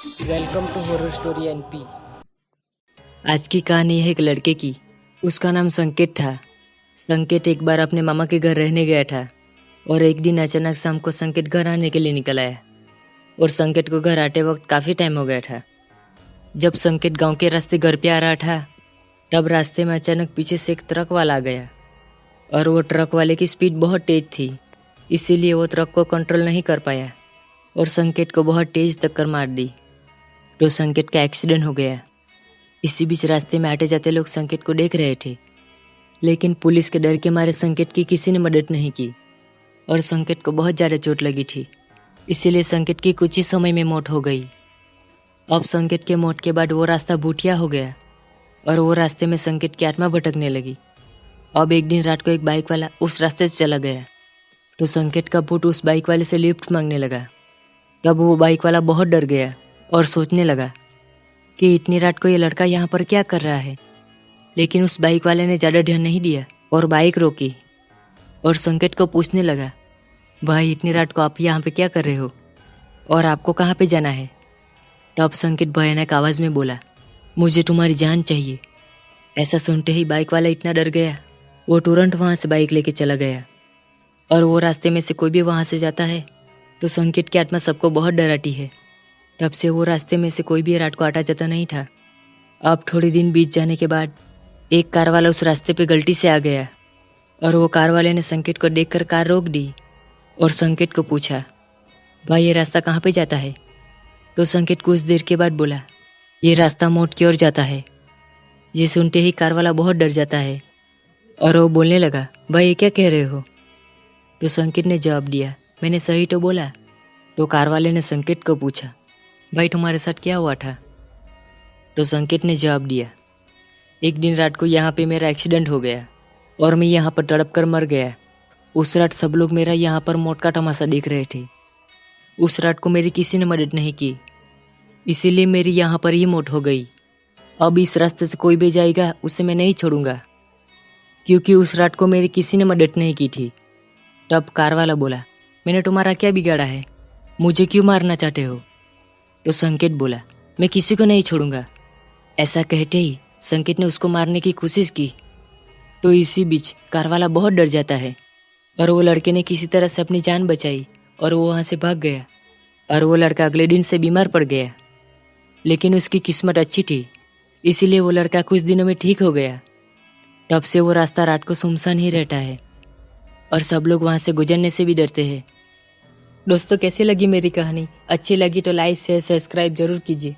Welcome to horror story NP. आज की कहानी है एक लड़के की। उसका नाम संकेत था। संकेत एक बार अपने मामा के घर रहने गया था और एक दिन अचानक शाम को संकेत घर आने के लिए निकल आया और संकेत को घर आते वक्त काफ़ी टाइम हो गया था। जब संकेत गांव के रास्ते घर पे आ रहा था तब रास्ते में अचानक पीछे से एक ट्रक वाला आ गया और वो ट्रक वाले की स्पीड बहुत तेज थी, इसीलिए वो ट्रक को कंट्रोल नहीं कर पाया और संकेत को बहुत तेज टक्कर मार दी। तो संकेत का एक्सीडेंट हो गया। इसी बीच रास्ते में आते जाते लोग संकेत को देख रहे थे, लेकिन पुलिस के डर के मारे संकेत की किसी ने मदद नहीं की और संकेत को बहुत ज़्यादा चोट लगी थी, इसीलिए संकेत की कुछ ही समय में मौत हो गई। अब संकेत के मौत के बाद वो रास्ता भूतिया हो गया और वो रास्ते में संकेत की आत्मा भटकने लगी। अब एक दिन रात को एक बाइक वाला उस रास्ते से चला गया तो संकेत का भूत उस बाइक वाले से लिफ्ट मांगने लगा। तब वो बाइक वाला बहुत डर गया और सोचने लगा कि इतनी रात को ये लड़का यहाँ पर क्या कर रहा है, लेकिन उस बाइक वाले ने ज़्यादा ध्यान नहीं दिया और बाइक रोकी और संकेत को पूछने लगा, भाई इतनी रात को आप यहाँ पे क्या कर रहे हो और आपको कहाँ पे जाना है। तब संकेत भयानक आवाज़ में बोला, मुझे तुम्हारी जान चाहिए। ऐसा सुनते ही बाइक वाला इतना डर गया वो तुरंत वहाँ से बाइक लेके चला गया। और वो रास्ते में से कोई भी वहाँ से जाता है तो संकेत की आत्मा सबको बहुत डराती है। तब से वो रास्ते में से कोई भी रात को आता जाता नहीं था। अब थोड़े दिन बीत जाने के बाद एक कार वाला उस रास्ते पे गलती से आ गया और वो कार वाले ने संकेत को देखकर कार रोक दी और संकेत को पूछा, भाई ये रास्ता कहाँ पे जाता है। तो संकेत कुछ देर के बाद बोला, ये रास्ता मौत की ओर जाता है। ये सुनते ही कार वाला बहुत डर जाता है और वो बोलने लगा, भाई ये क्या कह रहे हो। तो संकेत ने जवाब दिया, मैंने सही तो बोला। तो कार वाले ने संकेत को पूछा, भाई तुम्हारे साथ क्या हुआ था। तो संकेत ने जवाब दिया, एक दिन रात को यहाँ पे मेरा एक्सीडेंट हो गया और मैं यहाँ पर तड़प कर मर गया। उस रात सब लोग मेरा यहाँ पर मौत का तमाशा देख रहे थे। उस रात को मेरी किसी ने मदद नहीं की, इसीलिए मेरी यहाँ पर ही मौत हो गई। अब इस रास्ते से कोई भी जाएगा उसे मैं नहीं छोड़ूंगा, क्योंकि उस रात को मेरी किसी ने मदद नहीं की थी। तब कार वाला बोला, मैंने तुम्हारा क्या बिगाड़ा है, मुझे क्यों मारना चाहते हो। तो संकेत बोला, मैं किसी को नहीं छोड़ूंगा। ऐसा कहते ही संकेत ने उसको मारने की कोशिश की। तो इसी बीच कार वाला बहुत डर जाता है और वो लड़के ने किसी तरह से अपनी जान बचाई और वो वहाँ से भाग गया। और वो लड़का अगले दिन से बीमार पड़ गया, लेकिन उसकी किस्मत अच्छी थी, इसीलिए वो लड़का कुछ दिनों में ठीक हो गया। तब से वो रास्ता रात को सुनसान ही रहता है और सब लोग वहाँ से गुजरने से भी डरते हैं। दोस्तों कैसी लगी मेरी कहानी, अच्छी लगी तो लाइक शेयर सब्सक्राइब जरूर कीजिए।